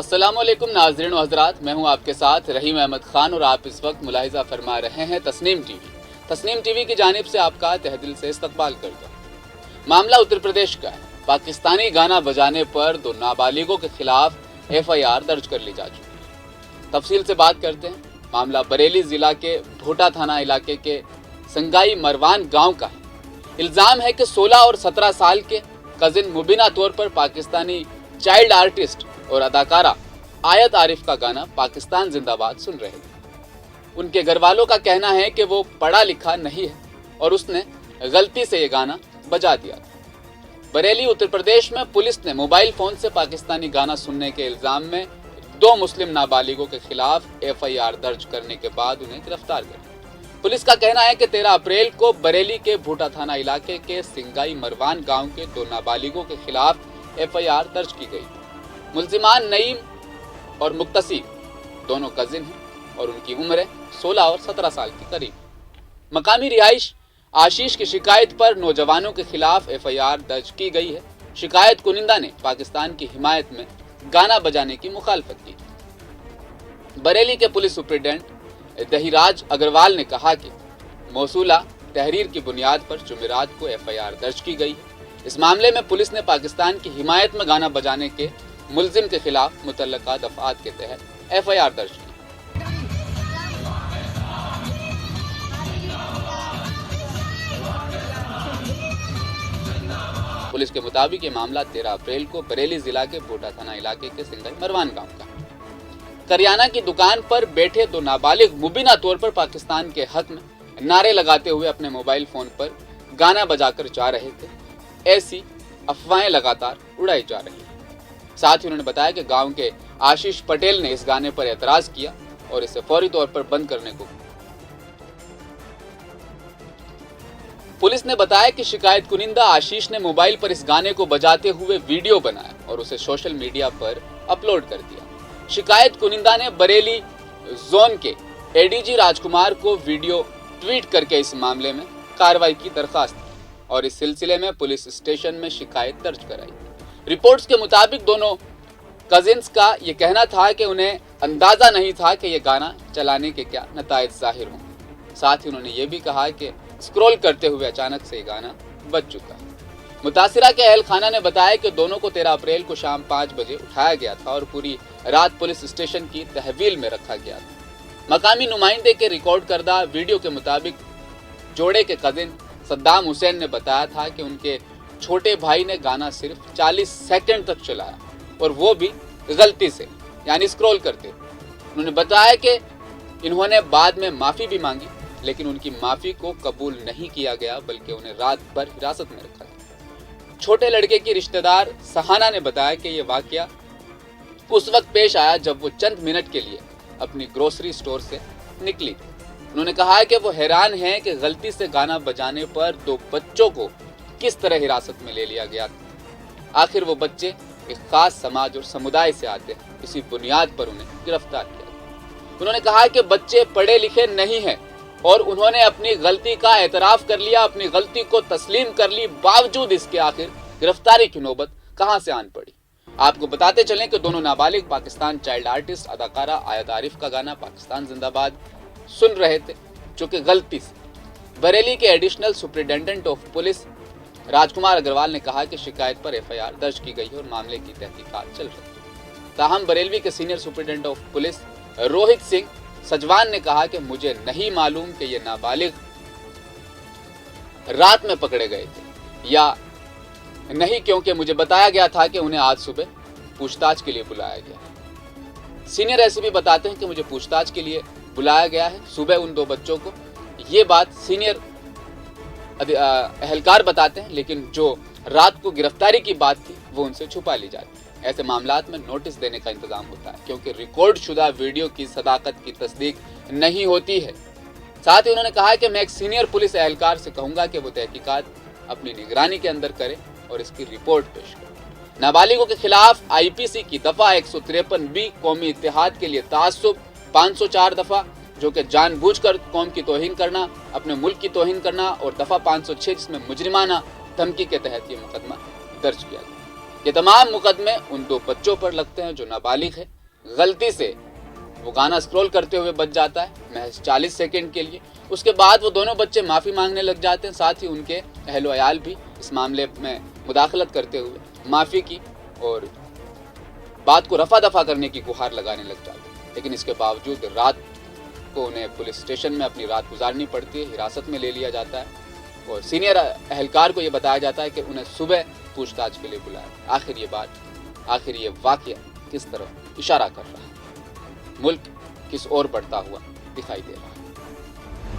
अस्सलामुअलैकुम नाज़रीन व हज़रात, मैं हूं आपके साथ रहीम अहमद खान और आप इस वक्त मुलाहिज़ा फरमा रहे हैं तस्नीम टीवी। तस्नीम टीवी की जानिब से आपका तहे दिल से इस्तकबाल करता हूं। मामला उत्तर प्रदेश का है। पाकिस्तानी गाना बजाने पर 2 नाबालिगों के खिलाफ FIR दर्ज कर ली जा चुकी है। तफसील से बात करते हैं। मामला बरेली जिला के भोटा थाना इलाके के संगाई मरवान गाँव का है। इल्ज़ाम है कि 16 और 17 साल के कजिन मुबीना तौर पर पाकिस्तानी चाइल्ड आर्टिस्ट और अदाकारा आयत आरिफ का गाना पाकिस्तान जिंदाबाद सुन रहे थे। उनके घर वालों का कहना है कि वो पढ़ा लिखा नहीं है और उसने गलती से ये गाना बजा दिया था। बरेली उत्तर प्रदेश में पुलिस ने मोबाइल फोन से पाकिस्तानी गाना सुनने के इल्जाम में 2 मुस्लिम नाबालिगों के खिलाफ FIR दर्ज करने के बाद उन्हें गिरफ्तार कर लिया। पुलिस का कहना है कि 13 अप्रैल को बरेली के भोटा थाना इलाके के सिंगाई मरवान गांव के 2 नाबालिगों के खिलाफ FIR दर्ज की गई। मुल्जिमान नईम और मुक्तसी दोनों कजिन हैं और उनकी उम्र 16 और 17 साल के करीब। मकामी रिहाइश आशीष की शिकायत पर नौजवानों के खिलाफ FIR दर्ज की गई है। शिकायत कुनिंदा ने पाकिस्तान की हिमायत में गाना बजाने की मुखालफत की। बरेली के पुलिस सुप्रिंटेंडेंट दहीराज अग्रवाल ने कहा कि मौसूला तहरीर की बुनियाद पर जुमेरात को FIR दर्ज की गई है। इस मामले में पुलिस ने पाकिस्तान की हिमायत में गाना बजाने के मुल्जिम के खिलाफ मुतल्लका दफात के तहत FIR दर्ज की। पुलिस के मुताबिक ये मामला 13 अप्रैल को बरेली जिला के भोटा थाना इलाके के सिंगाई मरवान गांव का। करियाना की दुकान पर बैठे 2 नाबालिग मुबीना तौर पर पाकिस्तान के हक में नारे लगाते हुए अपने मोबाइल फोन पर गाना बजाकर जा रहे थे। ऐसी अफवाहें लगातार उड़ाई जा रही है। साथ ही उन्होंने बताया कि गांव के आशीष पटेल ने इस गाने पर एतराज किया और इसे फौरी तौर पर बंद करने को। पुलिस ने बताया कि शिकायत कुनिंदा आशीष ने मोबाइल पर इस गाने को बजाते हुए वीडियो बनाया और उसे सोशल मीडिया पर अपलोड कर दिया। शिकायत कुनिंदा ने बरेली जोन के ADG राजकुमार को वीडियो ट्वीट करके इस मामले में कार्रवाई की दरखास्त की और इस सिलसिले में पुलिस स्टेशन में शिकायत दर्ज कराई। रिपोर्ट्स के मुताबिक दोनों कजिन्स का ये कहना था कि उन्हें अंदाजा नहीं था कि ये गाना चलाने के क्या नताइज जाहिर हों। साथ ही उन्होंने ये भी कहा कि स्क्रॉल करते हुए अचानक से ये गाना बज चुका है। मुतासिरा के अहल खाना ने बताया कि दोनों को 13 अप्रैल को शाम 5 बजे उठाया गया था और पूरी रात पुलिस स्टेशन की तहवील में रखा गया था। मकामी नुमाइंदे के रिकॉर्ड करदा वीडियो के मुताबिक जोड़े के कजिन सद्दाम हुसैन ने बताया था कि उनके छोटे भाई ने गाना सिर्फ 40 सेकंड तक चलाया और वो भी गलती से, यानी स्क्रॉल करते। उन्होंने बताया कि इन्होंने बाद में माफ़ी भी मांगी, लेकिन उनकी माफ़ी को कबूल नहीं किया गया बल्कि उन्हें रात भर हिरासत में रखा गया। छोटे लड़के की रिश्तेदार सहाना ने बताया कि ये वाकया उस वक्त पेश आया जब वो चंद मिनट के लिए अपनी ग्रोसरी स्टोर से निकली थी। उन्होंने कहा कि वो हैरान हैं कि गलती से गाना बजाने पर 2 बच्चों को किस तरह हिरासत में ले लिया गया था। आखिर वो बच्चे एक खास समाज और समुदाय से आते हैं, इसी बुनियाद पर उन्हें गिरफ्तार किया। उन्होंने कहा कि बच्चे पढ़े लिखे नहीं हैं और उन्होंने अपनी गलती का एतराफ़ कर लिया, अपनी गलती को तस्लीम कर ली। बावजूद इसके आखिर गिरफ्तारी की नौबत कहां से आन पड़ी। आपको बताते चलें कि दोनों नाबालिग पाकिस्तान चाइल्ड आर्टिस्ट अदाकारा आयत आरिफ का गाना पाकिस्तान जिंदाबाद सुन रहे थे, जो कि गलती से। बरेली के एडिशनल सुप्रिंटेंडेंट ऑफ पुलिस राजकुमार अग्रवाल ने कहा कि शिकायत पर FIR दर्ज की गई है और मामले की तहकीकात चल रही है। ताहम बरेली के senior superintendent of police Rohit Singh Sajwan ने कहा कि मुझे नहीं मालूम कि ये नाबालिग रात में पकड़े गए थे या नहीं, क्योंकि मुझे बताया गया था कि उन्हें आज सुबह पूछताछ के लिए बुलाया गया। सीनियर SCP बताते हैं कि मुझे पूछताछ के लिए बुलाया गया है सुबह उन 2 बच्चों को। ये बात सीनियर अहलकार बताते हैं, लेकिन जो रात को गिरफ्तारी की बात थी वो उनसे छुपा ली जाती है। ऐसे मामलात में नोटिस देने का इंतजाम होता है, क्योंकि रिकॉर्ड शुदा वीडियो की सदाकत की तस्दीक नहीं होती है। साथ ही उन्होंने कहा कि मैं एक सीनियर पुलिस एहलकार से कहूंगा कि वो तहकीकात अपनी निगरानी के अंदर करे और इसकी रिपोर्ट पेश करे। नाबालिगों के खिलाफ IPC की दफा 153B कौमी इत्तेहाद के लिए तासुब, 504 दफा जो कि जानबूझकर कौम की तौहीन करना, अपने मुल्क की तौहीन करना, और दफा 506 जिसमें मुजरिमाना धमकी के तहत ये मुकदमा दर्ज किया गया। ये तमाम मुकदमे उन 2 बच्चों पर लगते हैं जो नाबालिग है। गलती से वो गाना स्क्रॉल करते हुए बच जाता है महज 40 सेकंड के लिए। उसके बाद वो दोनों बच्चे माफ़ी मांगने लग जाते हैं, साथ ही उनके अहलो अयाल भी इस मामले में मुदाखलत करते हुए माफ़ी की और बात को रफा दफा करने की गुहार लगाने लग जाते हैं। लेकिन इसके बावजूद रात को उन्हें पुलिस स्टेशन में अपनी रात गुजारनी पड़ती है, हिरासत में ले लिया जाता है और सीनियर अहलकार को ये बताया जाता है कि उन्हें सुबह पूछताछ के लिए बुलाया। आखिर ये वाकया किस तरफ इशारा कर रहा है, मुल्क किस ओर बढ़ता हुआ दिखाई दे रहा है।